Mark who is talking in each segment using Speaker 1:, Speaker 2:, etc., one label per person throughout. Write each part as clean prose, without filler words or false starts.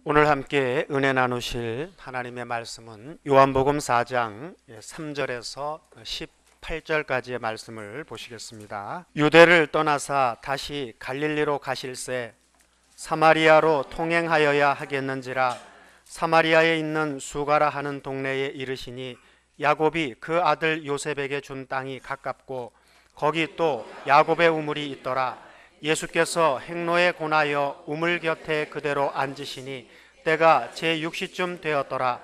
Speaker 1: 오늘 함께 은혜 나누실 하나님의 말씀은 요한복음 4장 3절에서 18절까지의 말씀을 보시겠습니다. 유대를 떠나사 다시 갈릴리로 가실새 사마리아로 통행하여야 하겠는지라. 사마리아에 있는 수가라 하는 동네에 이르시니 야곱이 그 아들 요셉에게 준 땅이 가깝고 거기 또 야곱의 우물이 있더라. 예수께서 행로에 권하여 우물 곁에 그대로 앉으시니 때가 제6시쯤 되었더라.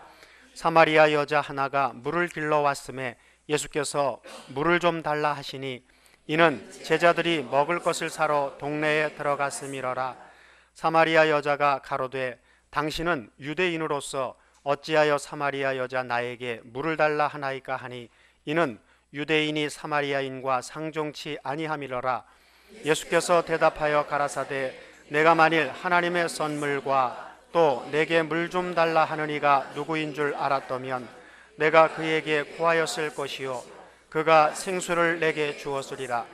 Speaker 1: 사마리아 여자 하나가 물을 길러 왔음에 예수께서 물을 좀 달라 하시니 이는 제자들이 먹을 것을 사러 동네에 들어갔음이러라. 사마리아 여자가 가로되 당신은 유대인으로서 어찌하여 사마리아 여자 나에게 물을 달라 하나이까 하니 이는 유대인이 사마리아인과 상종치 아니함이러라. 예수께서 대답하여 가라사대 내가 만일 하나님의 선물과 또 내게 물 좀 달라 하는 이가 누구인 줄 알았더면 내가 그에게 구하였을 것이요 그가 생수를 내게 주었으리라.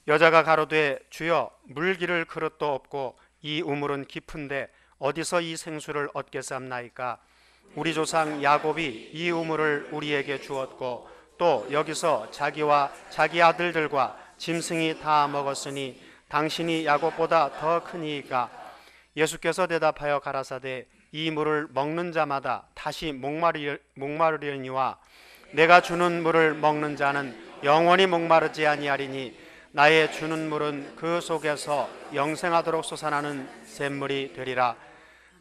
Speaker 1: 여자가 가로되 주여 물 기를 그릇도 없고 이 우물은 깊은데 어디서 이 생수를 얻겠사옵나이까. 우리 조상 야곱이 이 우물을 우리에게 주었고 또 여기서 자기와 자기 아들들과 짐승이 다 먹었으니 당신이 야곱보다 더 크니이까. 예수께서 대답하여 가라사대 이 물을 먹는 자마다 다시 목마르려니와 내가 주는 물을 먹는 자는 영원히 목마르지 아니하리니 나의 주는 물은 그 속에서 영생하도록 솟아나는 샘물이 되리라.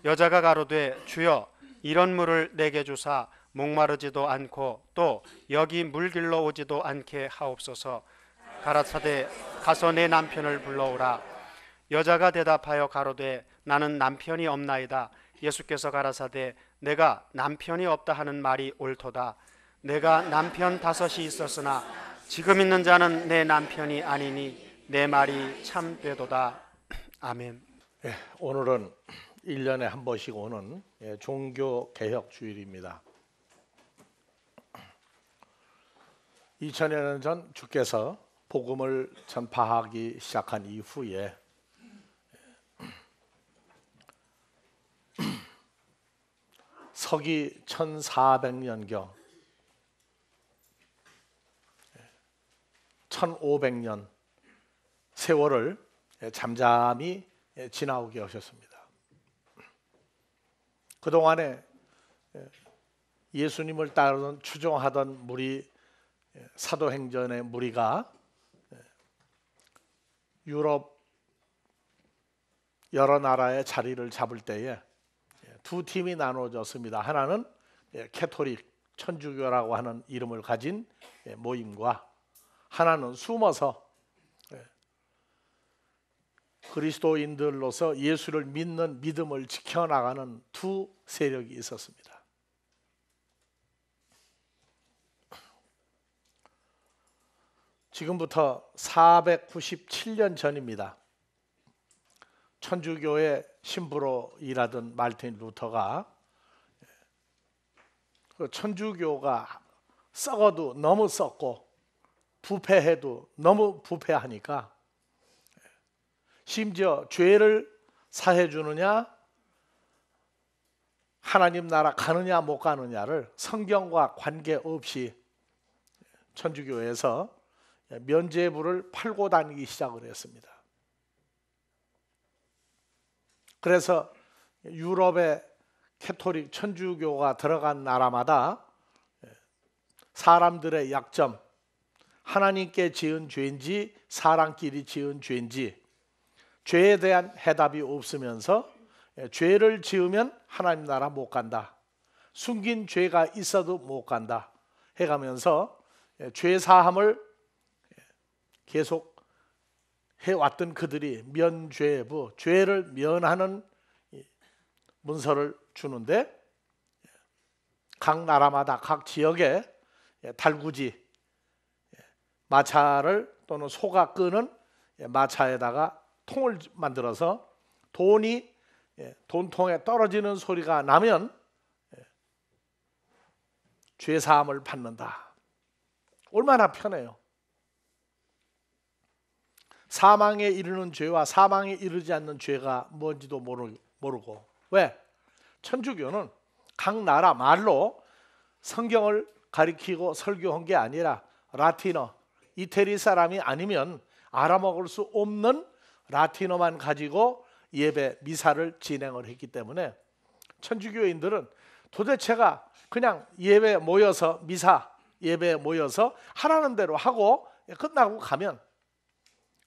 Speaker 1: 여자가 가로되 주여 이런 물을 내게 주사 목마르지도 않고 또 여기 물 길러 오지도 않게 하옵소서. 가라사대 가서 내 남편을 불러오라. 여자가 대답하여 가로되 나는 남편이 없나이다. 예수께서 가라사대 내가 남편이 없다 하는 말이 옳도다. 내가 남편 5이 있었으나 지금 있는 자는 내 남편이 아니니 내 말이 참되도다. 아멘.
Speaker 2: 오늘은 1년에 한 번씩 오는 종교개혁 주일입니다. 2000여 년 전 주께서 복음을 전파하기 시작한 이후에 서기 1400년경 1500년 세월을 잠잠히 지나오게 하셨습니다. 그동안에 예수님을 따르던 추종하던 무리 사도행전의 무리가 유럽 여러 나라의 자리를 잡을 때에 두 팀이 나눠졌습니다. 하나는 캐토릭 천주교라고 하는 이름을 가진 모임과 하나는 숨어서 그리스도인들로서 예수를 믿는 믿음을 지켜나가는 두 세력이 있었습니다. 지금부터 497년 전입니다. 천주교의 신부로 일하던 마르틴 루터가 천주교가 썩어도 너무 썩고 부패해도 너무 부패하니까 심지어 죄를 사해 주느냐 하나님 나라 가느냐 못 가느냐를 성경과 관계없이 천주교에서 면죄부를 팔고 다니기 시작을 했습니다. 그래서 유럽의 캐토릭 천주교가 들어간 나라마다 사람들의 약점, 하나님께 지은 죄인지 사람끼리 지은 죄인지 죄에 대한 해답이 없으면서 죄를 지으면 하나님 나라 못 간다, 숨긴 죄가 있어도 못 간다 해가면서 죄사함을 계속 해왔던 그들이 면죄부, 죄를 면하는 문서를 주는데 각 나라마다 각 지역에 달구지, 마차를 또는 소가 끄는 마차에다가 통을 만들어서 돈이 돈통에 떨어지는 소리가 나면 죄사함을 받는다. 얼마나 편해요. 사망에 이르는 죄와 사망에 이르지 않는 죄가 뭔지도 모르고. 왜? 천주교는 각 나라 말로 성경을 가리키고 설교한 게 아니라 라틴어, 이태리 사람이 아니면 알아먹을 수 없는 라틴어만 가지고 예배, 미사를 진행을 했기 때문에 천주교인들은 도대체가 그냥 예배 모여서 미사, 예배 모여서 하라는 대로 하고 끝나고 가면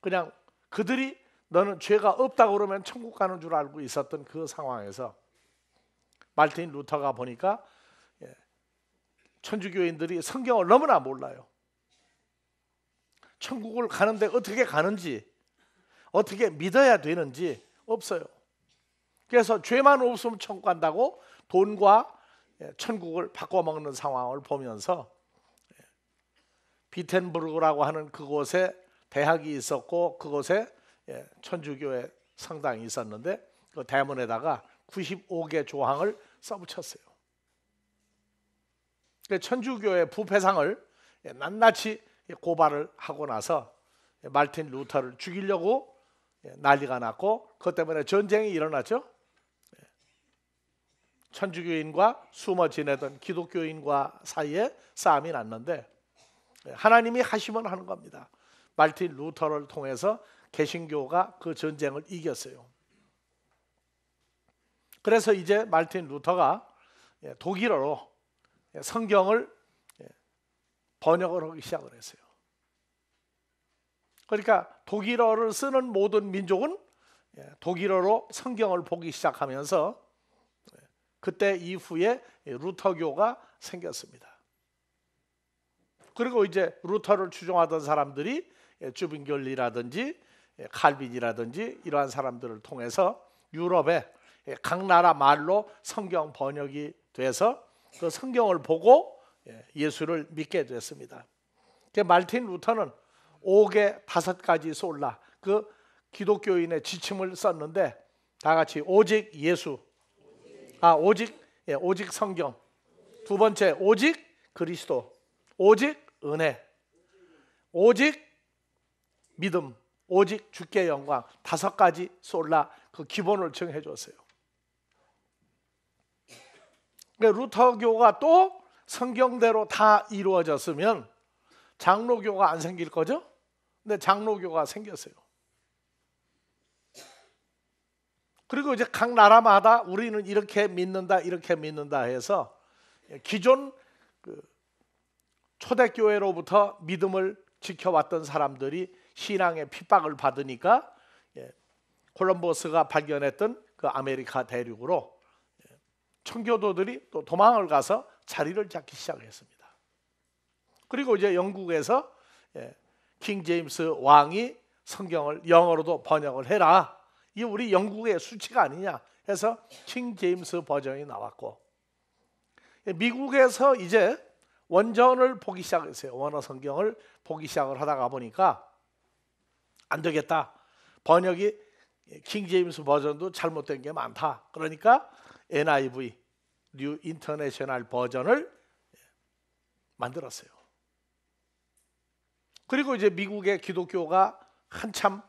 Speaker 2: 그냥 그들이 너는 죄가 없다고 그러면 천국 가는 줄 알고 있었던 그 상황에서 말틴 루터가 보니까 천주교인들이 성경을 너무나 몰라요. 천국을 가는데 어떻게 가는지, 어떻게 믿어야 되는지 없어요. 그래서 죄만 없으면 천국 간다고 돈과 천국을 바꿔먹는 상황을 보면서 비텐부르크라고 하는 그곳에 대학이 있었고 그곳에 천주교의 성당이 있었는데 그 대문에다가 95개 조항을 써붙였어요. 천주교의 부패상을 낱낱이 고발을 하고 나서 말틴 루터를 죽이려고 난리가 났고 그것 때문에 전쟁이 일어났죠. 천주교인과 숨어 지내던 기독교인과 사이에 싸움이 났는데 하나님이 하시면 하는 겁니다. 말틴 루터를 통해서 개신교가 그 전쟁을 이겼어요. 그래서 이제 말틴 루터가 독일어로 성경을 번역을 하기 시작을 했어요. 그러니까 독일어를 쓰는 모든 민족은 독일어로 성경을 보기 시작하면서 그때 이후에 루터교가 생겼습니다. 그리고 이제 루터를 추종하던 사람들이 주빙결리라든지 칼빈이라든지 이러한 사람들을 통해서 유럽의 각 나라 말로 성경 번역이 돼서 그 성경을 보고 예수를 믿게 됐습니다. 말틴 루터는 5개 5가지 솔라 그 기독교인의 지침을 썼는데 다 같이 오직 예수, 오직 성경, 두 번째 오직 그리스도, 오직 은혜, 오직 믿음, 오직 주께 영광 5가지 솔라 그 기본을 정해 줬어요. 루터교가 또 성경대로 다 이루어졌으면 장로교가 안 생길 거죠? 근데 장로교가 생겼어요. 그리고 이제 각 나라마다 우리는 이렇게 믿는다 해서 기존 초대교회로부터 믿음을 지켜왔던 사람들이 신앙의 핍박을 받으니까 콜럼버스가 발견했던 그 아메리카 대륙으로 청교도들이 또 도망을 가서 자리를 잡기 시작했습니다. 그리고 이제 영국에서 킹 제임스 왕이 성경을 영어로도 번역을 해라. 이게 우리 영국의 수치가 아니냐 해서 킹 제임스 버전이 나왔고 미국에서 이제 원전을 보기 시작했어요. 원어 성경을 보기 시작을 하다가 보니까 안 되겠다. 번역이 킹 제임스 버전도 잘못된 게 많다. 그러니까 NIV, 뉴 인터내셔널 버전을 만들었어요. 그리고 이제 미국의 기독교가 한참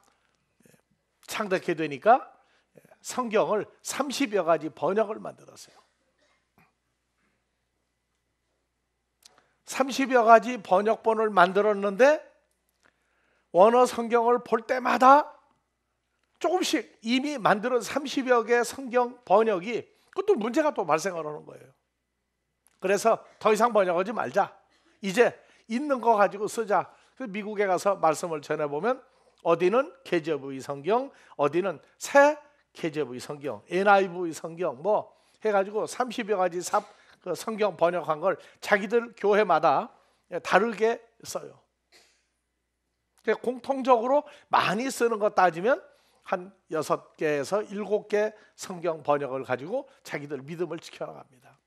Speaker 2: 창덕해 되니까 성경을 30여 가지 번역을 만들었어요. 30여 가지 번역본을 만들었는데 원어 성경을 볼 때마다 조금씩 이미 만들은 30여 개의 성경 번역이 그것도 문제가 또 발생을 하는 거예요. 그래서 더 이상 번역하지 말자. 이제 있는 거 가지고 쓰자. 그래서 미국에 가서 말씀을 전해보면 어디는 KJV 성경, 어디는 새 KJV 성경, NIV 성경 뭐 해가지고 30여 가지 그 성경 번역한 걸 자기들 교회마다 다르게 써요. 공통적으로 많이 쓰는 거 따지면 한 6개에서 7개 성경 번역을 가지고 자기들 믿음을 지켜나갑니다.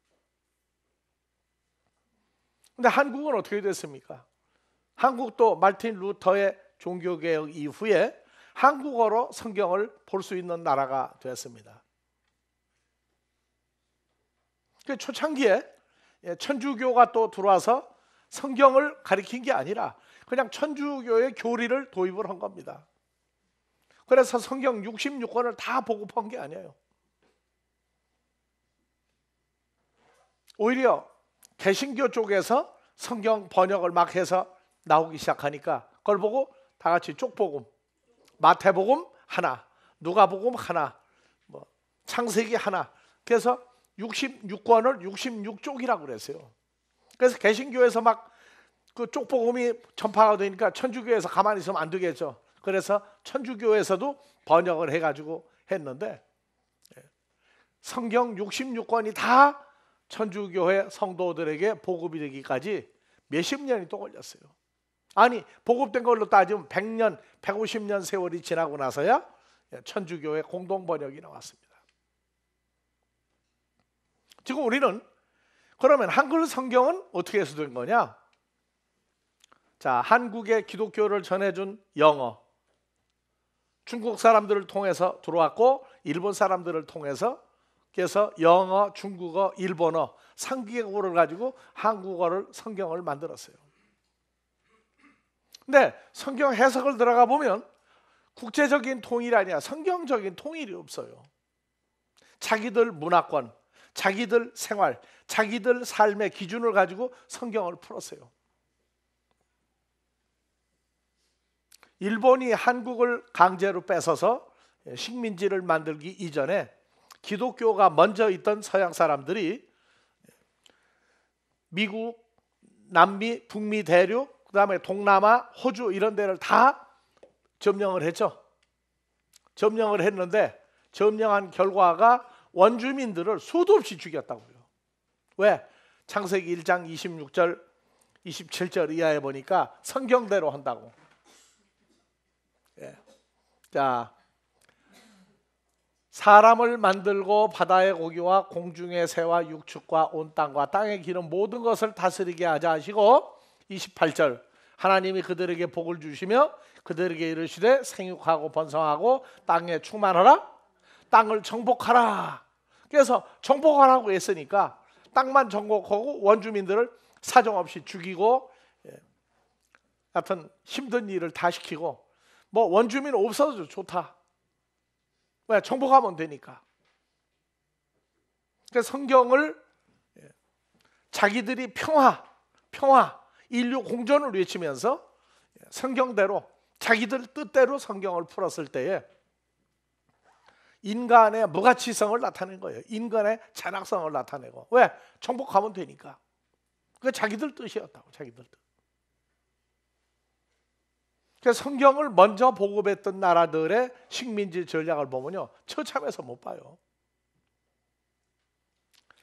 Speaker 2: 근데 한국은 어떻게 됐습니까? 한국도 말틴 루터의 종교개혁 이후에 한국어로 성경을 볼 수 있는 나라가 되었습니다. 초창기에 천주교가 또 들어와서 성경을 가리킨 게 아니라 그냥 천주교의 교리를 도입을 한 겁니다. 그래서 성경 66권을 다 보급한 게 아니에요. 오히려 개신교 쪽에서 성경 번역을 막 해서 나오기 시작하니까 그걸 보고 다 같이 쪽복음, 마태복음 하나, 누가복음 하나, 뭐 창세기 하나, 그래서 66권을 66쪽이라고 그랬어요. 그래서 개신교에서 막 그 쪽복음이 전파가 되니까 천주교에서 가만히 있으면 안 되겠죠. 그래서 천주교에서도 번역을 해가지고 했는데, 성경 66권이 다 천주교회 성도들에게 보급이 되기까지 몇십 년이 또 걸렸어요. 아니, 보급된 걸로 따지면 100년, 150년 세월이 지나고 나서야 천주교회 공동 번역이 나왔습니다. 지금 우리는 그러면 한글 성경은 어떻게 해서 된 거냐? 자, 한국의 기독교를 전해준 영어, 중국 사람들을 통해서 들어왔고 일본 사람들을 통해서, 그래서 영어, 중국어, 일본어 3개국어를 가지고 한국어를 성경을 만들었어요. 근데 성경 해석을 들어가 보면 국제적인 통일이 아니라 성경적인 통일이 없어요. 자기들 문화권, 자기들 생활, 자기들 삶의 기준을 가지고 성경을 풀었어요. 일본이 한국을 강제로 뺏어서 식민지를 만들기 이전에 기독교가 먼저 있던 서양 사람들이 미국, 남미, 북미 대륙, 그 다음에 동남아, 호주 이런 데를 다 점령을 했죠. 점령을 했는데 점령한 결과가 원주민들을 수도 없이 죽였다고요. 왜? 창세기 1장 26절, 27절 이하에 보니까 성경대로 한다고. 자, 사람을 만들고 바다의 고기와 공중의 새와 육축과 온 땅과 땅에 기는 모든 것을 다스리게 하자 하시고, 28절 하나님이 그들에게 복을 주시며 그들에게 이르시되 생육하고 번성하고 땅에 충만하라, 땅을 정복하라. 그래서 정복하라고 했으니까 땅만 정복하고 원주민들을 사정없이 죽이고, 하여튼 힘든 일을 다 시키고, 뭐 원주민 없어도 좋다. 왜? 정복하면 되니까. 그러니까 성경을 자기들이 평화, 인류 공존을 외치면서 성경대로 자기들 뜻대로 성경을 풀었을 때에 인간의 무가치성을 나타낸 거예요. 인간의 잔악성을 나타내고. 왜? 정복하면 되니까. 그게 자기들 뜻이었다고. 자기들 뜻. 그래서 성경을 먼저 보급했던 나라들의 식민지 전략을 보면요, 처참해서 못 봐요.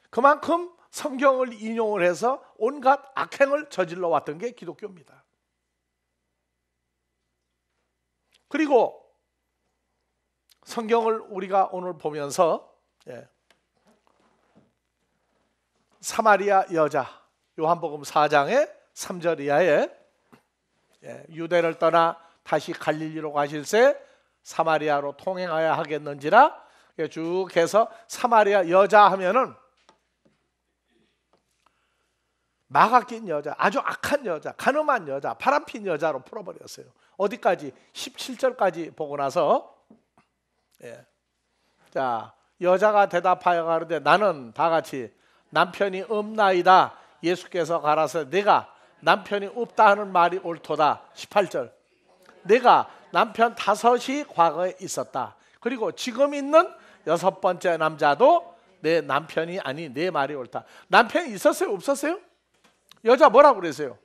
Speaker 2: 그만큼 성경을 인용을 해서 온갖 악행을 저질러 왔던 게 기독교입니다. 그리고 성경을 우리가 오늘 보면서 사마리아 여자, 요한복음 4장의 3절 이하에 유대를 떠나 다시 갈릴리로 가실새 사마리아로 통행하여 하겠는지라 쭉 해서 사마리아 여자 하면은 마가 낀 여자, 아주 악한 여자, 간음한 여자, 바람핀 여자로 풀어버렸어요. 어디까지? 17절까지 보고 나서 자, 여자가 대답하여 가로되 나는 다 같이 남편이 없나이다. 예수께서 가라사대 내가 남편이 없다 하는 말이 옳도다. 18절 내가 남편 5이 과거에 있었다. 그리고 지금 있는 6번째 남자도 내 남편이 아니 내 말이 옳다. 남편이 있었어요? 없었어요? 여자 뭐라고 그랬어요?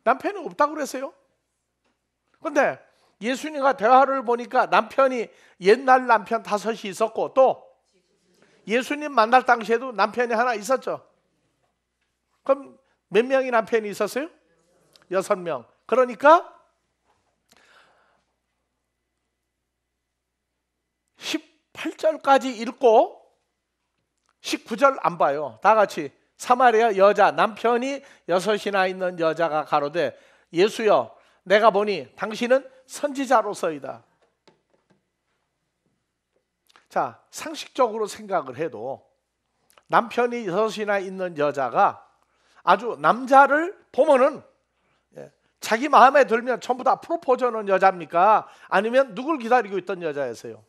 Speaker 2: 남편이 없다고 그랬어요. 근데 예수님과 대화를 보니까 남편이 옛날 남편 5이 있었고 또 예수님 만날 당시에도 남편이 하나 있었죠. 그럼 몇 명이 남편이 있었어요? 6명. 그러니까 18절까지 읽고 19절 안 봐요. 다 같이 사마리아 여자, 남편이 6이나 있는 여자가 가로되 예수여 내가 보니 당신은 선지자로서이다. 자, 상식적으로 생각을 해도 남편이 6이나 있는 여자가 아주 남자를 보면은 자기 마음에 들면 전부 다 프로포즈하는 여자입니까? 아니면 누굴 기다리고 있던 여자였어요?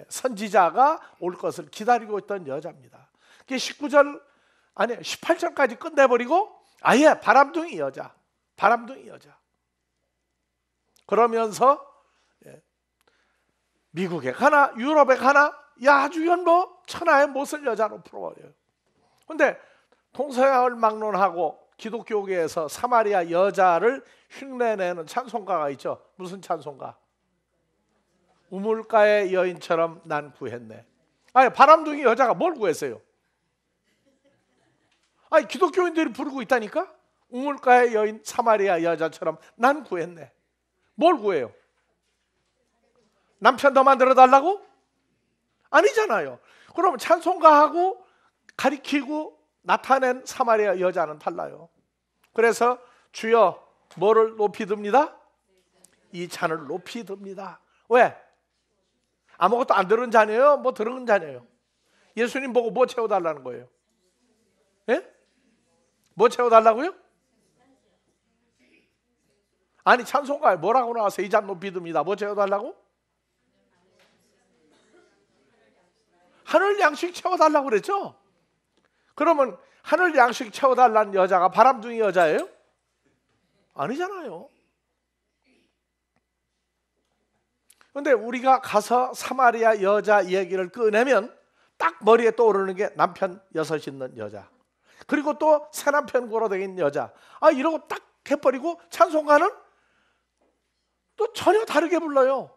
Speaker 2: 선지자가 올 것을 기다리고 있던 여자입니다. 19절 아니 18절까지 끝내버리고 아예 바람둥이 여자. 그러면서 미국에 가나 유럽에 가나 아주 이건 뭐 천하의 못쓸 여자로 풀어버려요. 근데 동서양을 막론하고 기독교계에서 사마리아 여자를 흉내내는 찬송가가 있죠. 무슨 찬송가? 우물가의 여인처럼 난 구했네. 아니 바람둥이 여자가 뭘 구했어요? 아니 기독교인들이 부르고 있다니까. 우물가의 여인 사마리아 여자처럼 난 구했네. 뭘 구해요? 남편 더 만들어 달라고? 아니잖아요. 그럼 찬송가하고 가리키고 나타낸 사마리아 여자는 달라요. 그래서 주여 뭐를 높이 듭니다? 이 잔을 높이 듭니다. 왜? 아무것도 안 들은 잔이에요? 뭐 들은 잔이에요? 예수님 보고 뭐 채워달라는 거예요? 예? 뭐 채워달라고요? 아니 찬송가에 뭐라고 나왔어요? 이 잔 높이 듭니다. 뭐 채워달라고? 하늘 양식 채워달라고 그랬죠? 그러면 하늘 양식 채워달라는 여자가 바람둥이 여자예요? 아니잖아요. 근데 우리가 가서 사마리아 여자 얘기를 꺼내면 딱 머리에 떠오르는 게 남편 6 있는 여자, 그리고 또 새 남편 고로된 여자. 이러고 딱 해버리고 찬송가는 또 전혀 다르게 불러요.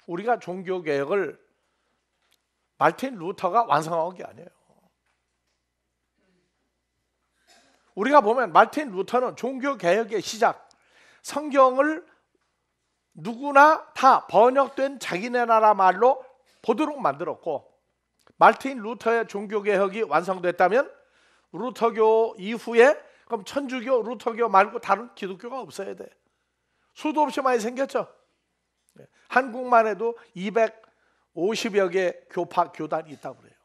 Speaker 2: 우리가 종교개혁을 말틴 루터가 완성한 게 아니에요. 우리가 보면 말틴 루터는 종교개혁의 시작, 성경을 누구나 다 번역된 자기네 나라 말로 보도록 만들었고, 말틴 루터의 종교개혁이 완성됐다면 루터교 이후에 그럼 천주교, 루터교 말고 다른 기독교가 없어야 돼. 수도 없이 많이 생겼죠. 한국만 해도 250여 개 교파 교단이 있다고 그래요.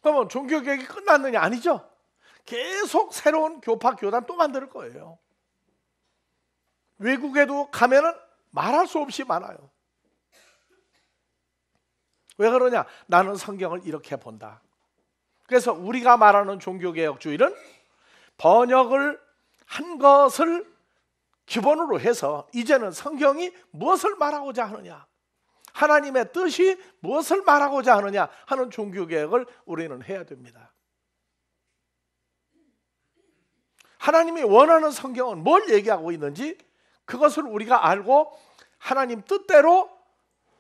Speaker 2: 그러면 종교개혁이 끝났느냐? 아니죠. 계속 새로운 교파 교단 또 만들 거예요. 외국에도 가면은 말할 수 없이 많아요. 왜 그러냐? 나는 성경을 이렇게 본다. 그래서 우리가 말하는 종교개혁주의는 번역을 한 것을 기본으로 해서 이제는 성경이 무엇을 말하고자 하느냐, 하나님의 뜻이 무엇을 말하고자 하느냐 하는 종교개혁을 우리는 해야 됩니다. 하나님이 원하는 성경은 뭘 얘기하고 있는지 그것을 우리가 알고 하나님 뜻대로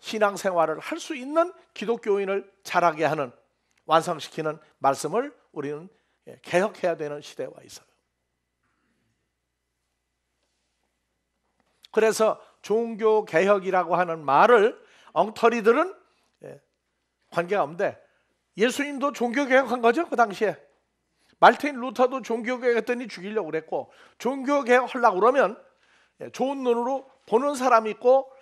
Speaker 2: 신앙생활을 할 수 있는 기독교인을 자라게 하는, 완성시키는 말씀을 우리는 개혁해야 되는 시대가 있어요. 그래서 종교개혁이라고 하는 말을 엉터리들은 관계가 없는데, 예수님도 종교개혁한 거죠. 그 당시에 말틴 루터도 종교개혁했더니 죽이려고 그랬고, 종교개혁 하려고 그러면 좋은 눈으로 보는 사람이 있고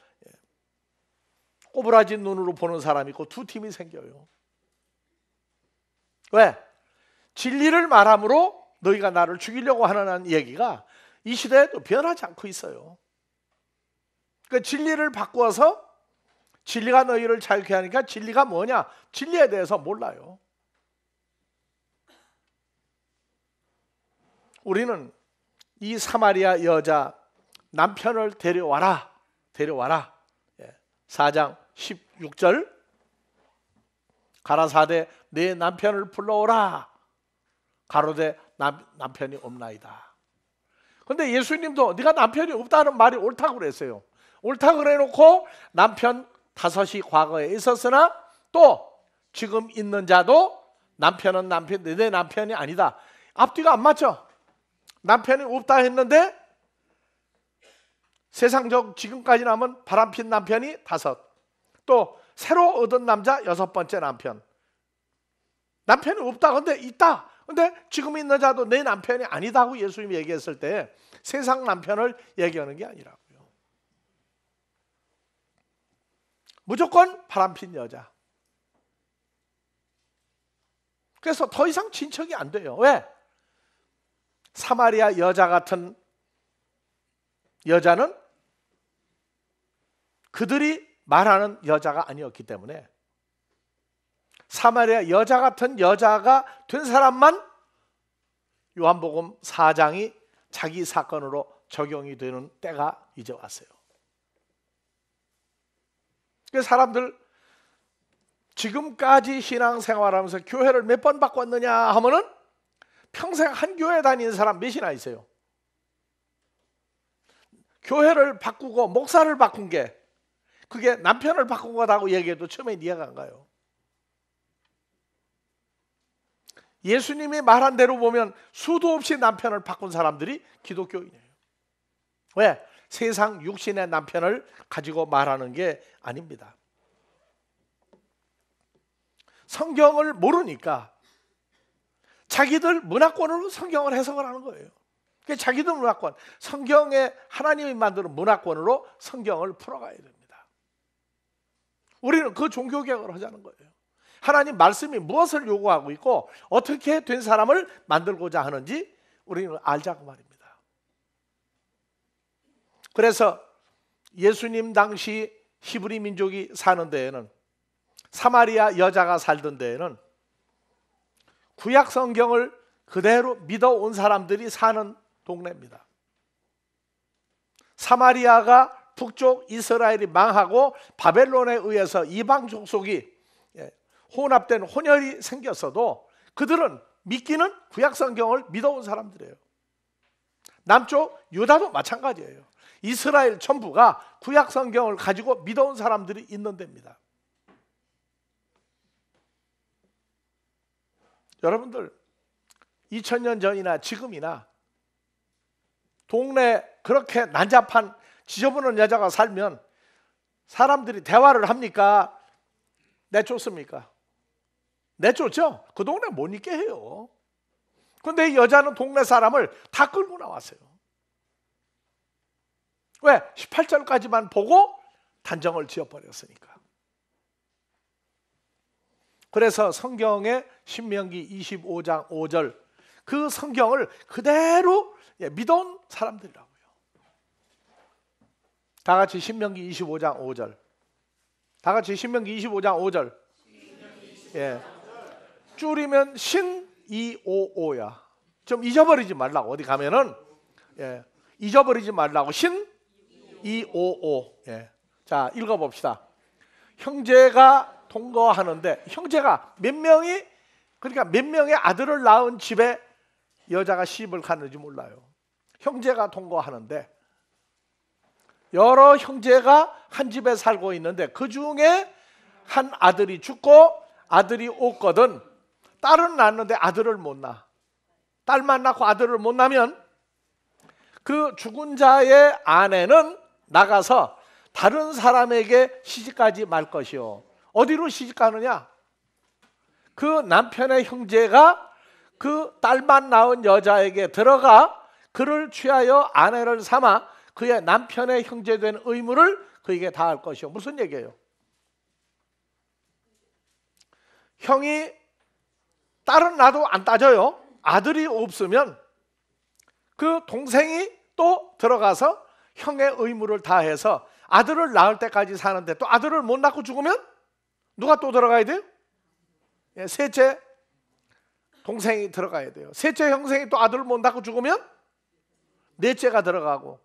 Speaker 2: 꼬부라진 눈으로 보는 사람이 있고 두 팀이 생겨요. 왜? 진리를 말함으로 너희가 나를 죽이려고 하는 얘기가 이 시대에도 변하지 않고 있어요. 그 진리를 바꾸어서 진리가 너희를 자유케 하니까 진리가 뭐냐? 진리에 대해서 몰라요. 우리는 이 사마리아 여자 남편을 데려와라. 4장 16절 가라사대 내 남편을 불러오라. 가로되 남편이 없나이다. 근데 예수님도 네가 남편이 없다는 말이 옳다고 그랬어요. 옳다고 그래놓고 남편 5이 과거에 있었으나 또 지금 있는 자도 남편은 내 남편이 아니다. 앞뒤가 안 맞죠? 남편이 없다 했는데 세상적 지금까지 남은 바람핀 남편이 5, 또 새로 얻은 남자 6번째 남편. 남편이 없다 근데 있다. 근데 지금 있는 자도 내 남편이 아니다고 예수님이 얘기했을 때 세상 남편을 얘기하는 게 아니라고요. 무조건 바람핀 여자. 그래서 더 이상 친척이 안 돼요. 왜? 사마리아 여자 같은 여자는 그들이 말하는 여자가 아니었기 때문에 사마리아 여자 같은 여자가 된 사람만 요한복음 4장이 자기 사건으로 적용이 되는 때가 이제 왔어요. 사람들 지금까지 신앙생활하면서 교회를 몇 번 바꿨느냐 하면은 평생 한 교회 다니는 사람 몇이나 있어요. 교회를 바꾸고 목사를 바꾼 게 그게 남편을 바꾼 거라고 얘기해도 처음엔 이해가 안 가요. 예수님이 말한 대로 보면 수도 없이 남편을 바꾼 사람들이 기독교인이에요. 왜? 세상 육신의 남편을 가지고 말하는 게 아닙니다. 성경을 모르니까 자기들 문화권으로 성경을 해석을 하는 거예요. 자기들 문화권, 성경에 하나님이 만드는 문화권으로 성경을 풀어가야 됩니다. 우리는 그 종교개혁을 하자는 거예요. 하나님 말씀이 무엇을 요구하고 있고 어떻게 된 사람을 만들고자 하는지 우리는 알자고 말입니다. 그래서 예수님 당시 히브리 민족이 사는 데에는, 사마리아 여자가 살던 데에는 구약 성경을 그대로 믿어온 사람들이 사는 동네입니다. 사마리아가 북쪽 이스라엘이 망하고 바벨론에 의해서 이방 족속이 혼합된 혼혈이 생겼어도 그들은 믿기는 구약 성경을 믿어온 사람들이에요. 남쪽 유다도 마찬가지예요. 이스라엘 전부가 구약 성경을 가지고 믿어온 사람들이 있는 데입니다. 여러분들 2000년 전이나 지금이나 동네 그렇게 난잡한 지저분한 여자가 살면 사람들이 대화를 합니까? 내쫓습니까? 내쫓죠? 그 동네 못 있게 해요. 그런데 이 여자는 동네 사람을 다 끌고 나왔어요. 왜? 18절까지만 보고 단정을 지어버렸으니까. 그래서 성경의 신명기 25장 5절 그 성경을 그대로 믿어온 사람들이라고요. 다 같이 신명기 25장 5절. 다 같이 신명기 25장 5절. 예. 줄이면 신255야. 좀 잊어버리지 말라고. 어디 가면은 잊어버리지 말라고. 신255. 예. 자, 읽어봅시다. 형제가 동거하는데, 형제가 몇 명이, 그러니까 몇 명의 아들을 낳은 집에 여자가 시집을 갔는지 몰라요. 형제가 동거하는데 여러 형제가 한 집에 살고 있는데 그 중에 한 아들이 죽고 아들이 없거든. 딸은 낳았는데 아들을 못 낳아. 딸만 낳고 아들을 못 낳으면 그 죽은 자의 아내는 나가서 다른 사람에게 시집가지 말 것이요. 어디로 시집가느냐? 그 남편의 형제가 그 딸만 낳은 여자에게 들어가 그를 취하여 아내를 삼아 그의 남편의 형제된 의무를 그에게 다할 것이요. 무슨 얘기예요? 형이 딸은 나도 안 따져요. 아들이 없으면 그 동생이 또 들어가서 형의 의무를 다해서 아들을 낳을 때까지 사는데 또 아들을 못 낳고 죽으면 누가 또 들어가야 돼요? 셋째 동생이 들어가야 돼요. 셋째 형생이 또 아들을 못 낳고 죽으면 넷째가 들어가고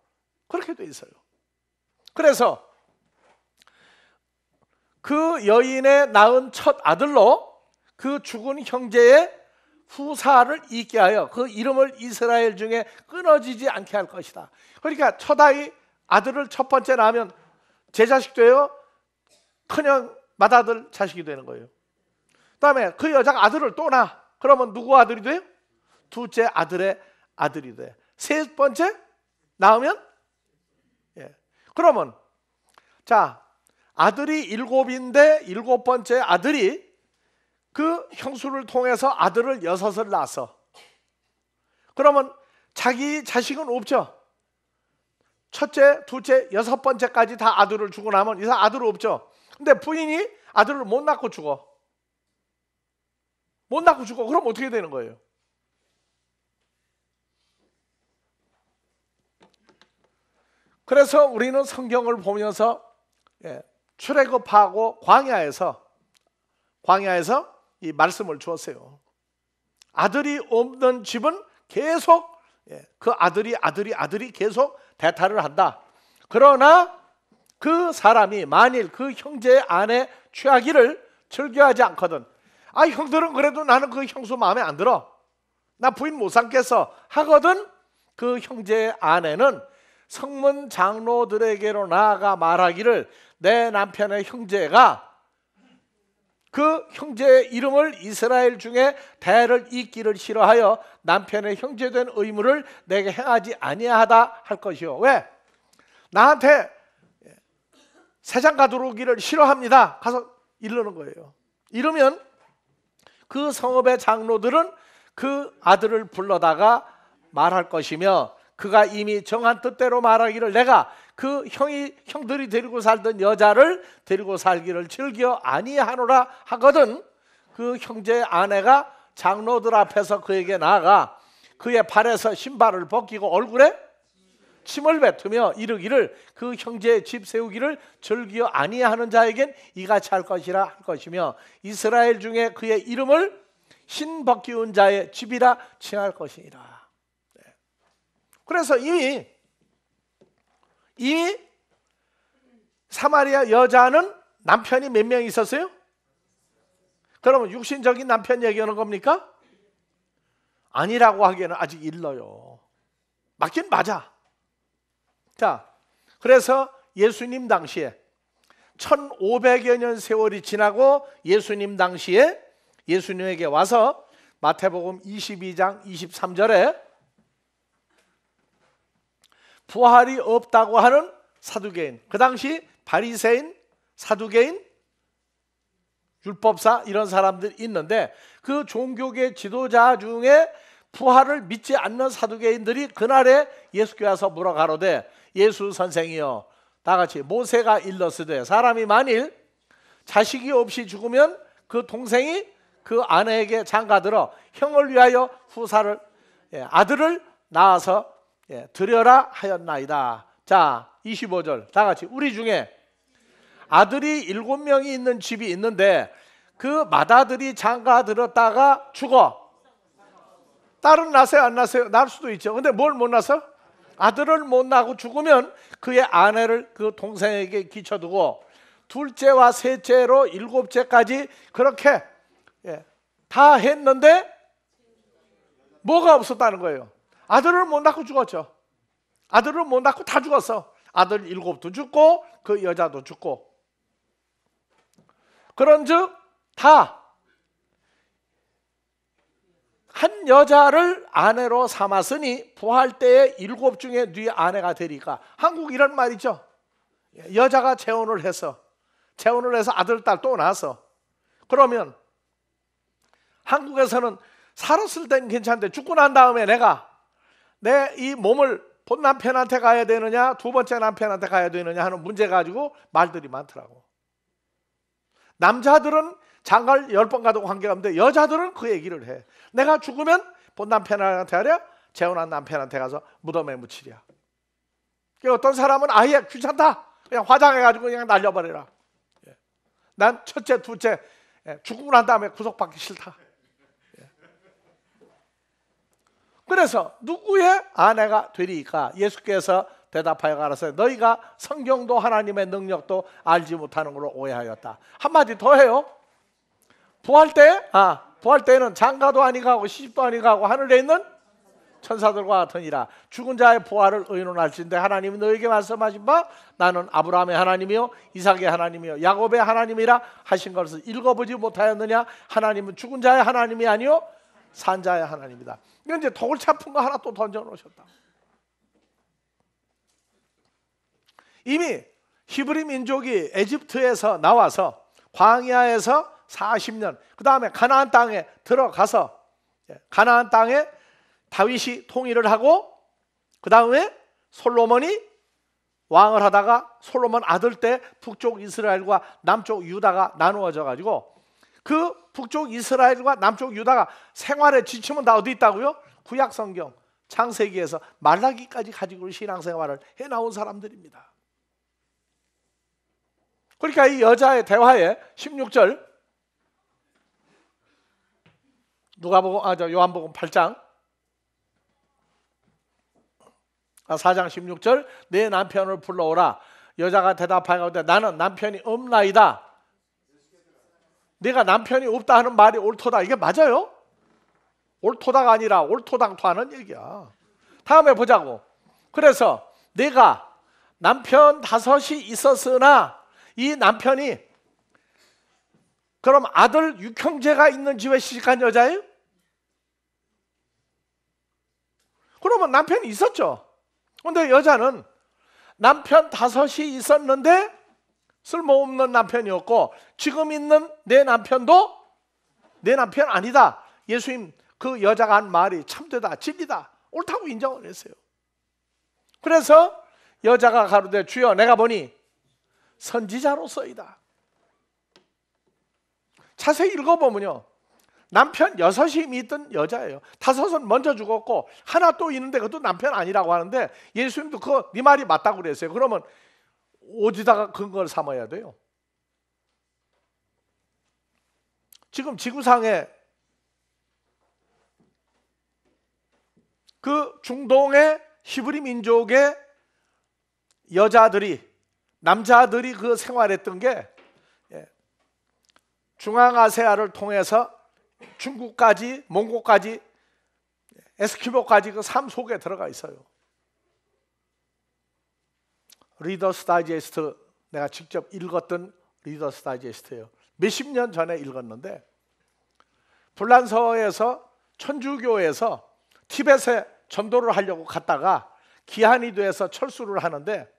Speaker 2: 그렇게 돼 있어요. 그래서 그 여인의 낳은 첫 아들로 그 죽은 형제의 후사를 잇게 하여 그 이름을 이스라엘 중에 끊어지지 않게 할 것이다. 그러니까 첫 아들을 첫 번째 낳으면 제 자식 돼요. 큰형 맏아들 자식이 되는 거예요. 그다음에 그 여자가 아들을 또 낳아. 그러면 누구 아들이 돼요? 둘째 아들의 아들이 돼. 세 번째 낳으면 그러면 자 아들이 7인데 7번째 아들이 그 형수를 통해서 아들을 6을 낳았어. 그러면 자기 자식은 없죠. 첫째, 둘째, 6번째까지 다 아들을 주고 나면 이상 아들 없죠. 근데 부인이 아들을 못 낳고 죽어. 못 낳고 죽어. 그럼 어떻게 되는 거예요? 그래서 우리는 성경을 보면서 출애굽하고 광야에서 이 말씀을 주었어요. 아들이 없는 집은 계속 그 아들이 계속 대타를 한다. 그러나 그 사람이 만일 그 형제의 아내 취하기를 즐겨하지 않거든. 아, 형들은 그래도 나는 그 형수 마음에 안 들어, 나 부인 못 삼겠어 하거든. 그 형제의 아내는 성문 장로들에게로 나아가 말하기를 내 남편의 형제가 그 형제의 이름을 이스라엘 중에 대를 잇기를 싫어하여 남편의 형제된 의무를 내게 행하지 아니하다 할 것이요. 왜? 나한테 세장가 들어오기를 싫어합니다. 가서 이르는 거예요. 이러면 그 성읍의 장로들은 그 아들을 불러다가 말할 것이며 그가 이미 정한 뜻대로 말하기를 내가 그 형들이 데리고 살던 여자를 데리고 살기를 즐겨 아니하노라 하거든. 그 형제의 아내가 장로들 앞에서 그에게 나아가 그의 발에서 신발을 벗기고 얼굴에 침을 뱉으며 이르기를 그 형제의 집 세우기를 즐겨 아니하는 자에겐 이같이 할 것이라 할 것이며 이스라엘 중에 그의 이름을 신 벗기운 자의 집이라 칭할 것이니라. 그래서 이미 사마리아 여자는 남편이 몇 명 있었어요? 그러면 육신적인 남편 얘기하는 겁니까? 아니라고 하기에는 아직 일러요. 맞긴 맞아. 자, 그래서 예수님 당시에 1500여 년 세월이 지나고 예수님 당시에 예수님에게 와서 마태복음 22장 23절에 부활이 없다고 하는 사두개인, 그 당시 바리새인, 사두개인, 율법사 이런 사람들이 있는데 그 종교계 지도자 중에 부활을 믿지 않는 사두개인들이 그날에 예수께 와서 물어가로되 예수 선생이여, 다 같이 모세가 일렀으되 사람이 만일 자식이 없이 죽으면 그 동생이 그 아내에게 장가들어 형을 위하여 후사를 아들을 낳아서 드려라 하였나이다. 자, 25절 다 같이 우리 중에 아들이 7명이 있는 집이 있는데 그 맏아들이 장가 들었다가 죽어. 딸은 낳았어요, 안 낳았어요? 낳을 수도 있죠. 근데 뭘 못 낳았어? 아들을 못 낳고 죽으면 그의 아내를 그 동생에게 기쳐두고 둘째와 셋째로 7째까지 그렇게 다 했는데 뭐가 없었다는 거예요. 아들을 못 낳고 죽었죠. 아들을 못 낳고 다 죽었어. 아들 7도 죽고 그 여자도 죽고. 그런즉 다 한 여자를 아내로 삼았으니 부활 때에 7 중에 네 아내가 되리까. 한국 이런 말 있죠. 여자가 재혼을 해서 아들 딸 또 낳았어. 그러면 한국에서는 살았을 땐 괜찮은데 죽고 난 다음에 내가 내 이 몸을 본 남편한테 가야 되느냐 두 번째 남편한테 가야 되느냐 하는 문제 가지고 말들이 많더라고. 남자들은 장가를 10번 가도 관계가 없는데 여자들은 그 얘기를 해. 내가 죽으면 본 남편한테 하랴 재혼한 남편한테 가서 무덤에 묻히랴. 어떤 사람은 아예 귀찮다 그냥 화장해가지고 그냥 날려버리라. 난 첫째 둘째 죽고 난 다음에 구속받기 싫다. 그래서 누구의 아내가 되리까? 예수께서 대답하여 가라사대 너희가 성경도 하나님의 능력도 알지 못하는 걸로 오해하였다. 한마디 더 해요. 부활 때는 장가도 아니가고 시집도 아니가고 하늘에 있는 천사들과 같으니라. 죽은 자의 부활을 의논할진대 하나님이 너에게 말씀하신 바 나는 아브라함의 하나님이요 이삭의 하나님이요 야곱의 하나님이라 하신 것을 읽어보지 못하였느냐? 하나님은 죽은 자의 하나님이 아니요 산 자의 하나님이다. 이건 이제 독을 차푼 거 하나 또 던져 놓으셨다. 이미 히브리 민족이 에집트에서 나와서 광야에서 40년 그 다음에 가나안 땅에 들어가서 가나안 땅에 다윗이 통일을 하고 그 다음에 솔로몬이 왕을 하다가 솔로몬 아들 때 북쪽 이스라엘과 남쪽 유다가 나누어져 가지고 그 북쪽 이스라엘과 남쪽 유다가 생활에 지치면 다 어디 있다고요? 구약 성경 창세기에서 말라기까지 가지고 신앙생활을 해나온 사람들입니다. 그러니까 이 여자의 대화에 16절 요한복음 8장 4장 16절 내 남편을 불러오라. 여자가 대답하여가되 나는 남편이 없나이다. 네가 남편이 없다 하는 말이 옳도다. 이게 맞아요? 옳도다가 아니라 옳토당토하는 얘기야. 다음에 보자고. 그래서 내가 남편 5이 있었으나 이 남편이 그럼 아들 6형제가 있는 집에 시집간 여자예요? 그러면 남편이 있었죠. 근데 여자는 남편 5이 있었는데 쓸모없는 남편이었고 지금 있는 내 남편도 내 남편 아니다. 예수님 그 여자가 한 말이 참되다, 진리다, 옳다고 인정을 했어요. 그래서 여자가 가로되 주여 내가 보니 선지자로서이다. 자세히 읽어보면요, 남편 6이 있던 여자예요. 5은 먼저 죽었고 하나 또 있는데 그것도 남편 아니라고 하는데 예수님도 그거 네 말이 맞다고 그랬어요. 그러면 어디다가 근거를 삼아야 돼요? 지금 지구상에 그 중동의 히브리 민족의 여자들이, 남자들이 그 생활했던 게 중앙아시아를 통해서 중국까지, 몽고까지, 에스키모까지 그 삶 속에 들어가 있어요. 리더스 다이제스트, 내가 직접 읽었던 리더스 다이제스트예요. 몇십 년 전에 읽었는데 불란서에서 천주교에서 티벳에 전도를 하려고 갔다가 기한이 돼서 철수를 하는데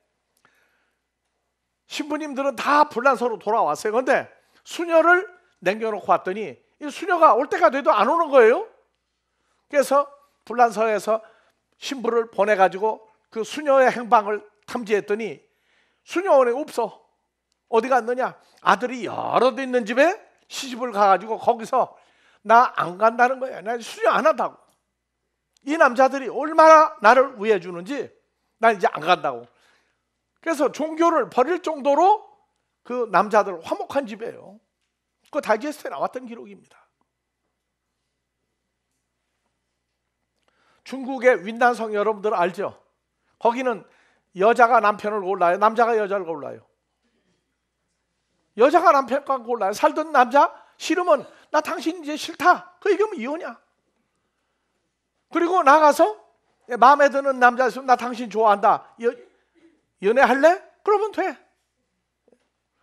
Speaker 2: 신부님들은 다 불란서로 돌아왔어요. 그런데 수녀를 남겨놓고 왔더니 이 수녀가 올 때가 돼도 안 오는 거예요. 그래서 불란서에서 신부를 보내가지고 그 수녀의 행방을 탐지했더니 수녀원에 없어. 어디 갔느냐? 아들이 여러 대 있는 집에 시집을 가가지고 거기서 나 안 간다는 거야. 나 수녀 안 한다고. 이 남자들이 얼마나 나를 위해 주는지 난 이제 안 간다고. 그래서 종교를 버릴 정도로 그 남자들 화목한 집이에요. 그 다이제스트에 나왔던 기록입니다. 중국의 윈난성 여러분들 알죠? 거기는 여자가 남편을 골라요? 남자가 여자를 골라요? 여자가 남편과 골라요. 살던 남자 싫으면 나 당신 이제 싫다. 그 얘기하면 이혼이야. 그리고 나가서 마음에 드는 남자 있으면 나 당신 좋아한다. 연애할래? 그러면 돼.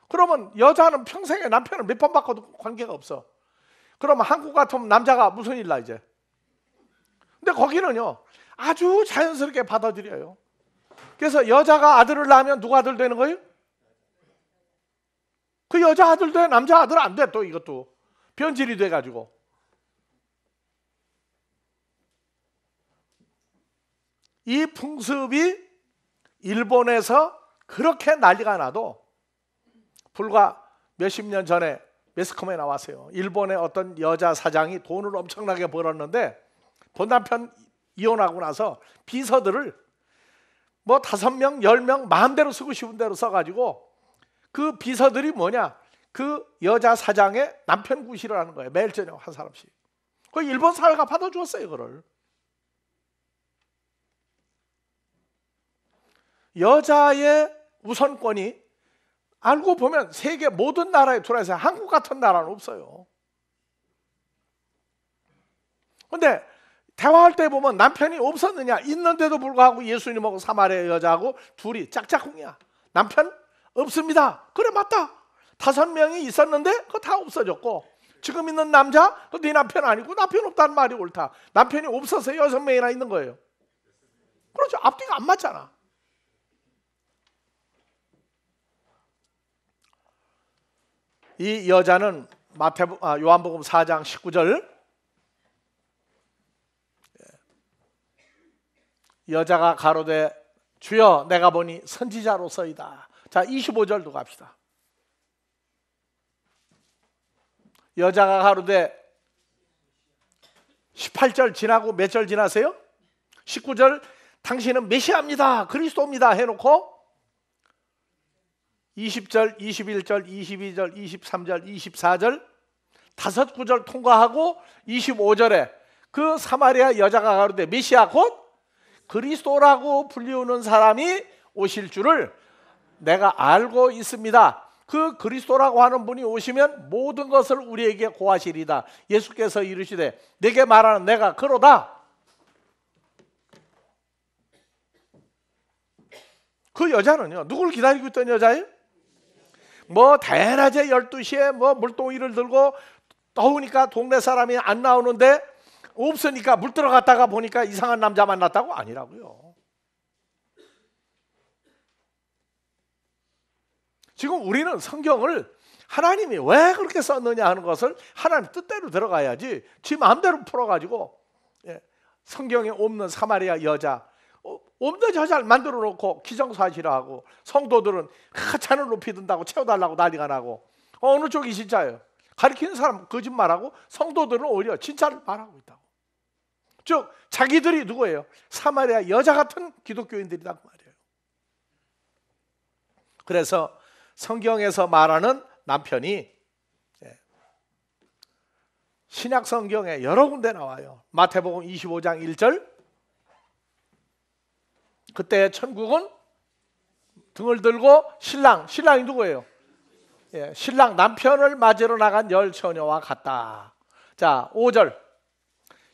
Speaker 2: 그러면 여자는 평생에 남편을 몇 번 바꿔도 관계가 없어. 그러면 한국 같으면 남자가 무슨 일 나 이제. 근데 거기는요 아주 자연스럽게 받아들여요. 그래서 여자가 아들을 낳으면 누가 아들 되는 거예요? 그 여자 아들 돼. 남자 아들 안 돼. 또 이것도 변질이 돼가지고. 이 풍습이 일본에서 그렇게 난리가 나도 불과 몇십 년 전에 매스컴에 나왔어요. 일본의 어떤 여자 사장이 돈을 엄청나게 벌었는데 본 남편 이혼하고 나서 비서들을 뭐 5명, 10명 마음대로 쓰고 싶은 대로 써가지고 그 비서들이 뭐냐? 그 여자 사장의 남편 구실을 하는 거예요. 매일 저녁 한 사람씩. 그 일본 사회가 받아주었어요, 그걸. 여자의 우선권이 알고 보면 세계 모든 나라에 들어와서 한국 같은 나라는 없어요. 그런데 대화할 때 보면 남편이 없었느냐? 있는데도 불구하고 예수님하고 사마리아 여자하고 둘이 짝짝꿍이야. 남편 없습니다. 그래 맞다. 5명이 있었는데 그거 다 없어졌고 지금 있는 남자 그거 네 남편 아니고 남편 없다는 말이 옳다. 남편이 없어서 6명이나 있는 거예요. 그렇죠. 앞뒤가 안 맞잖아. 이 여자는 요한복음 4장 19절 여자가 가로되 주여 내가 보니 선지자로서이다. 자 25절도 갑시다. 여자가 가로되 18절 지나고 몇 절 지나세요? 19절 당신은 메시아입니다. 그리스도입니다 해놓고 20절, 21절, 22절, 23절, 24절 다섯 구절 통과하고 25절에 그 사마리아 여자가 가로되 메시아 곧 그리스도라고 불리우는 사람이 오실 줄을 내가 알고 있습니다. 그 그리스도라고 하는 분이 오시면 모든 것을 우리에게 고하시리다. 예수께서 이르시되 내게 말하는 내가 그로다. 그 여자는요, 누굴 기다리고 있던 여자예요? 뭐 대낮에 12시에 뭐 물동이를 들고 더우니까 동네 사람이 안 나오는데 없으니까 물 들어갔다가 보니까 이상한 남자 만났다고? 아니라고요. 지금 우리는 성경을 하나님이 왜 그렇게 썼느냐 하는 것을 하나님 뜻대로 들어가야지 지 마음대로 풀어가지고 성경에 없는 사마리아 여자, 없는 여자를 만들어 놓고 기정사실화하고 성도들은 찬을 높이 든다고 채워달라고 난리가 나고 어느 쪽이 진짜예요? 가리키는 사람 거짓말하고 성도들은 오히려 진짜를 말하고 있다고. 즉 자기들이 누구예요? 사마리아 여자 같은 기독교인들이다 그 말이에요. 그래서 성경에서 말하는 남편이 신약 성경에 여러 군데 나와요. 마태복음 25장 1절 그때 천국은 등을 들고 신랑이 누구예요? 신랑 남편을 맞으러 나간 열 처녀와 같다. 자 5절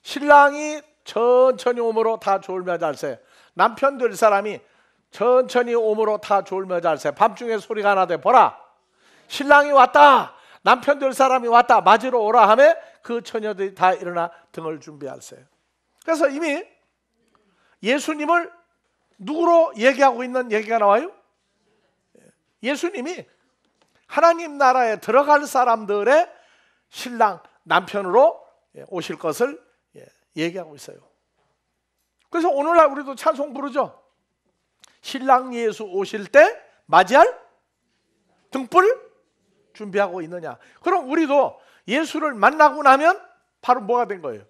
Speaker 2: 신랑이 천천히 오므로 다 졸며 잘세. 남편 될 사람이 천천히 오므로 다 졸며 잘세. 밤중에 소리가 나되 보라 신랑이 왔다. 남편 될 사람이 왔다. 맞으러 오라 하며 그 처녀들이 다 일어나 등을 준비할세. 그래서 이미 예수님을 누구로 얘기하고 있는 얘기가 나와요? 예수님이 하나님 나라에 들어갈 사람들의 신랑 남편으로 오실 것을 얘기하고 있어요. 그래서 오늘날 우리도 찬송 부르죠. 신랑 예수 오실 때 맞이할 등불 준비하고 있느냐. 그럼 우리도 예수를 만나고 나면 바로 뭐가 된 거예요?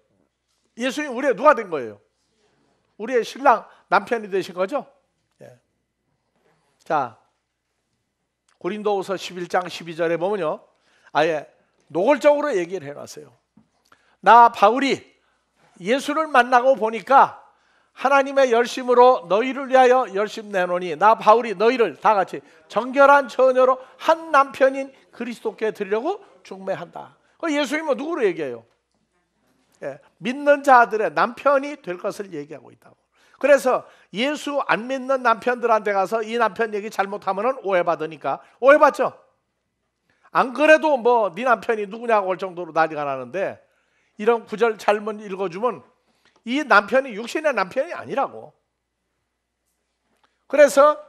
Speaker 2: 예수님 우리의 누가 된 거예요? 우리의 신랑 남편이 되신 거죠. 자 고린도후서 11장 12절에 보면요 아예 노골적으로 얘기를 해놨어요. 나 바울이 예수를 만나고 보니까 하나님의 열심으로 너희를 위하여 열심 내노니 나 바울이 너희를 다 같이 정결한 처녀로 한 남편인 그리스도께 드리려고 중매한다. 예수님은 누구로 얘기해요? 믿는 자들의 남편이 될 것을 얘기하고 있다고. 그래서 예수 안 믿는 남편들한테 가서 이 남편 얘기 잘못하면 오해받으니까 오해받죠. 안 그래도 뭐 네 남편이 누구냐고 할 정도로 난리가 나는데 이런 구절 잘못 읽어주면 이 남편이 육신의 남편이 아니라고. 그래서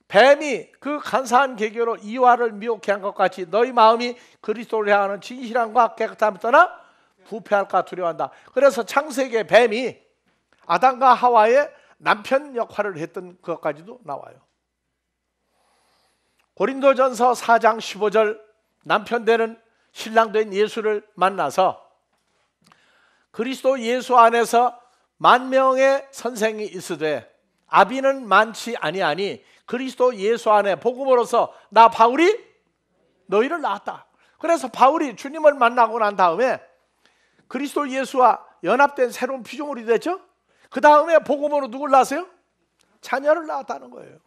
Speaker 2: 뱀이 그 간사한 계교로 이와를 미혹해 한 것 같이 너희 마음이 그리스도를 향하는 진실함과 깨끗함을 떠나 부패할까 두려워한다. 그래서 창세기의 뱀이 아담과 하와의 남편 역할을 했던 것까지도 나와요. 고린도전서 4장 15절 남편 되는 신랑 된 예수를 만나서 그리스도 예수 안에서 만명의 선생이 있으되 아비는 많지 아니하니 그리스도 예수 안에 복음으로서 나 바울이 너희를 낳았다. 그래서 바울이 주님을 만나고 난 다음에 그리스도 예수와 연합된 새로운 피조물이 됐죠. 그 다음에 복음으로 누굴 낳았어요? 자녀를 낳았다는 거예요.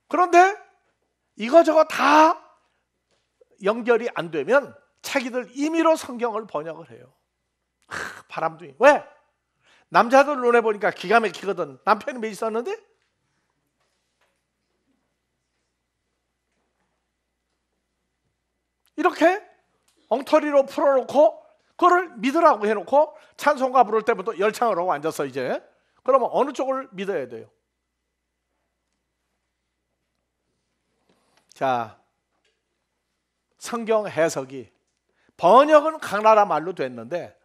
Speaker 2: 그런데 이거저거 다 연결이 안 되면 자기들 임의로 성경을 번역을 해요. 바람둥이. 왜? 남자들 눈에 보니까 기가 막히거든. 남편이 몇 있었는데? 이렇게 엉터리로 풀어놓고 그거를 믿으라고 해놓고 찬송가 부를 때부터 열창을 하고 앉아서 이제 그러면 어느 쪽을 믿어야 돼요? 자, 성경 해석이 번역은 강나라 말로 됐는데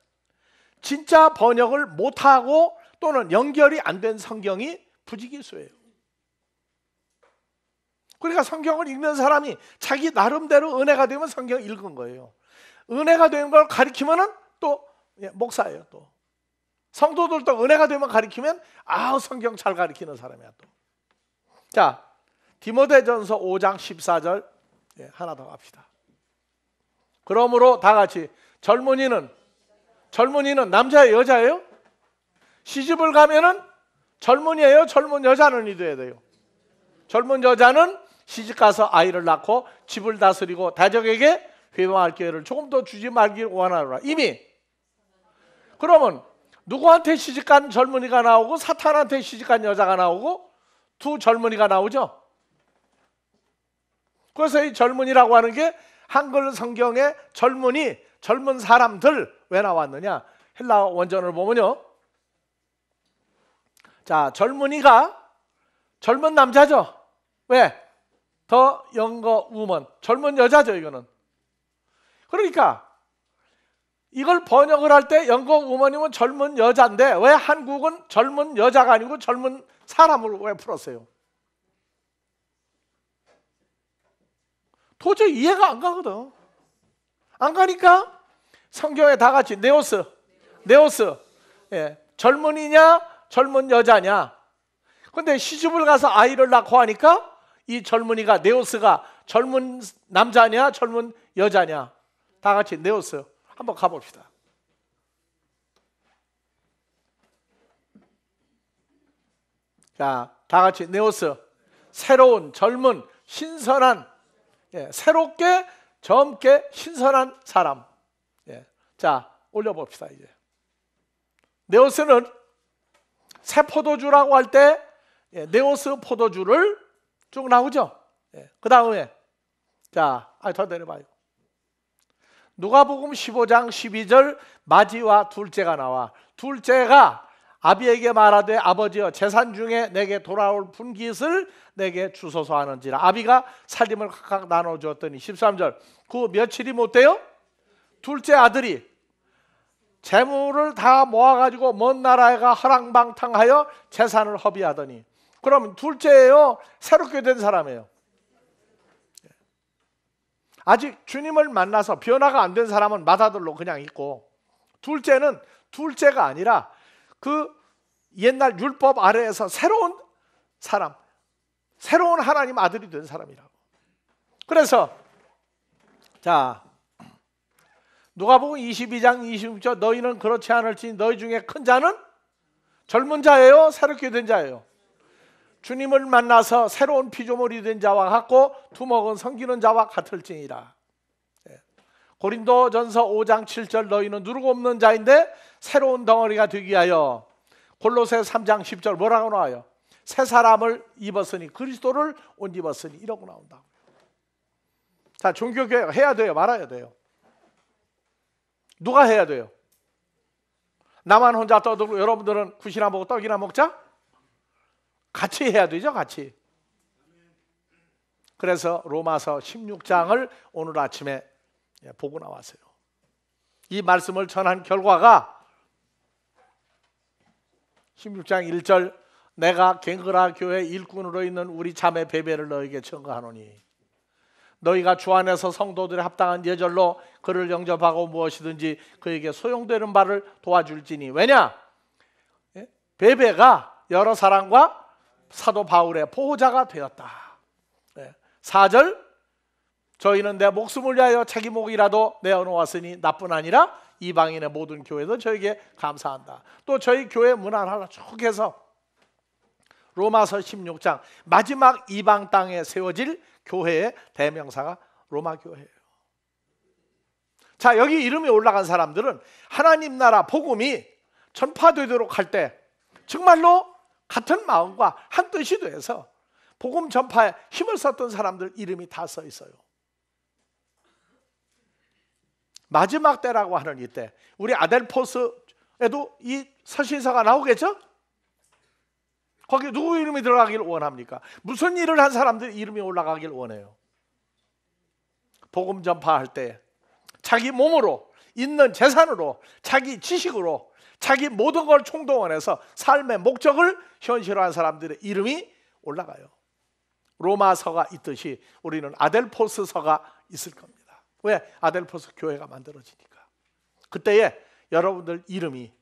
Speaker 2: 진짜 번역을 못하고 또는 연결이 안 된 성경이 부지기수예요. 그러니까 성경을 읽는 사람이 자기 나름대로 은혜가 되면 성경 읽은 거예요. 은혜가 된 걸 가리키면은 또 목사예요. 또 성도들도 은혜가 되면 가르치면 성경 잘 가르치는 사람이야 또. 자, 디모데전서 5장 14절 하나 더 갑시다. 그러므로 다 같이 젊은이는 남자예요, 여자예요? 시집을 가면은 젊은이에요, 젊은 여자는 돼야 돼요. 젊은 여자는 시집 가서 아이를 낳고 집을 다스리고 다적에게 회방할 기회를 조금 더 주지 말기를 원하노라. 이미 그러면 누구한테 시집간 젊은이가 나오고 사탄한테 시집간 여자가 나오고 두 젊은이가 나오죠. 그래서 이 젊은이라고 하는 게 한글 성경에 젊은이, 젊은 사람들 왜 나왔느냐? 헬라 원전을 보면요. 자, 젊은이가 젊은 남자죠. 왜? 더 영거 우먼, 젊은 여자죠, 이거는. 그러니까 이걸 번역을 할 때 영거 우먼이면 젊은 여자인데 왜 한국은 젊은 여자가 아니고 젊은 사람으로 왜 풀었어요? 도저히 이해가 안 가거든. 안 가니까 성경에 다 같이 네오스, 젊은이냐 젊은 여자냐. 근데 시집을 가서 아이를 낳고 하니까 이 젊은이가 네오스가 젊은 남자냐 젊은 여자냐. 다 같이 네오스 한번 가봅시다. 자, 다 같이 네오스. 새로운, 젊은, 신선한, 새롭게, 젊게, 신선한 사람. 자, 올려봅시다 이제. 네오스는 새 포도주라고 할 때 네오스 포도주를 쭉 나오죠. 그 다음에 자, 더 내려봐요. 누가복음 15장 12절 마지와 둘째가 나와. 둘째가 아비에게 말하되 아버지여 재산 중에 내게 돌아올 분깃을 내게 주소서 하는지라. 아비가 살림을 각각 나눠주었더니 13절 그 며칠이 못 돼요? 둘째 아들이 재물을 다 모아가지고 먼 나라에 가 허랑방탕하여 재산을 허비하더니. 그럼 둘째예요? 새롭게 된 사람이에요? 아직 주님을 만나서 변화가 안 된 사람은 맏아들로 그냥 있고, 둘째는 둘째가 아니라 그 옛날 율법 아래에서 새로운 사람, 새로운 하나님 아들이 된 사람이라고. 그래서 자, 누가복음 22장 26절 너희는 그렇지 않을지 너희 중에 큰 자는 젊은 자예요? 새롭게 된 자예요? 주님을 만나서 새로운 피조물이 된 자와 같고 두목은 섬기는 자와 같을지니라. 고린도전서 5장 7절 너희는 누르고 없는 자인데 새로운 덩어리가 되기 위하여. 골로새 3장 10절 뭐라고 나와요? 새 사람을 입었으니 그리스도를 옷 입었으니 이러고 나온다고요. 자, 종교개혁 해야 돼요, 말아야 돼요? 누가 해야 돼요? 나만 혼자 떠들고 여러분들은 굿이나 먹고 떡이나 먹자? 같이 해야 되죠, 같이. 그래서 로마서 16장을 오늘 아침에 보고 나왔어요. 이 말씀을 전한 결과가 16장 1절 내가 갱그라 교회 일꾼으로 있는 우리 자매 베베를 너에게 청구하노니 너희가 주 안에서 성도들의 합당한 예절로 그를 영접하고 무엇이든지 그에게 소용되는 바를 도와줄지니. 왜냐? 베베가 여러 사람과 사도 바울의 보호자가 되었다. 4절 저희는 내 목숨을 위하여 자기 목이라도 내어놓았으니 나뿐 아니라 이방인의 모든 교회도 저에게 감사한다. 또 저희 교회 문화를 하나 쭉 해서 로마서 16장 마지막 이방 땅에 세워질 교회의 대명사가 로마 교회예요. 자, 여기 이름이 올라간 사람들은 하나님 나라 복음이 전파되도록 할 때 정말로 같은 마음과 한 뜻이 돼서 복음 전파에 힘을 썼던 사람들 이름이 다 써 있어요. 마지막 때라고 하는 이때 우리 아델포스에도 이 서신서가 나오겠죠? 거기 누구 이름이 들어가길 원합니까? 무슨 일을 한 사람들 이름이 올라가길 원해요? 복음 전파할 때 자기 몸으로 있는 재산으로 자기 지식으로 자기 모든 걸 총동원해서 삶의 목적을 현실화한 사람들의 이름이 올라가요. 로마서가 있듯이 우리는 아델포스서가 있을 겁니다. 왜? 아델포스 교회가 만들어지니까. 그때에 여러분들 이름이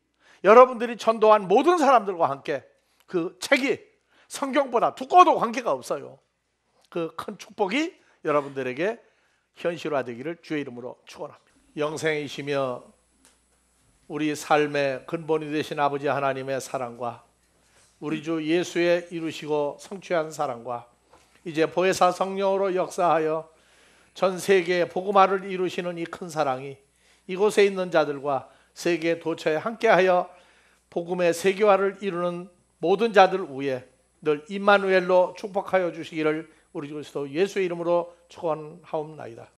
Speaker 2: 여러분들이 전도한 모든 사람들과 함께 그 책이 성경보다 두꺼워도 관계가 없어요. 그 큰 축복이 여러분들에게 현실화되기를 주의 이름으로 축원합니다. 영생이시며 우리 삶의 근본이 되신 아버지 하나님의 사랑과 우리 주 예수의 이루시고 성취한 사랑과 이제 보혜사 성령으로 역사하여 전 세계에 복음화를 이루시는 이 큰 사랑이 이곳에 있는 자들과 세계 도처에 함께하여 복음의 세계화를 이루는 모든 자들 위에 늘 임마누엘로 축복하여 주시기를 우리 주 그리스도 예수의 이름으로 축원하옵나이다.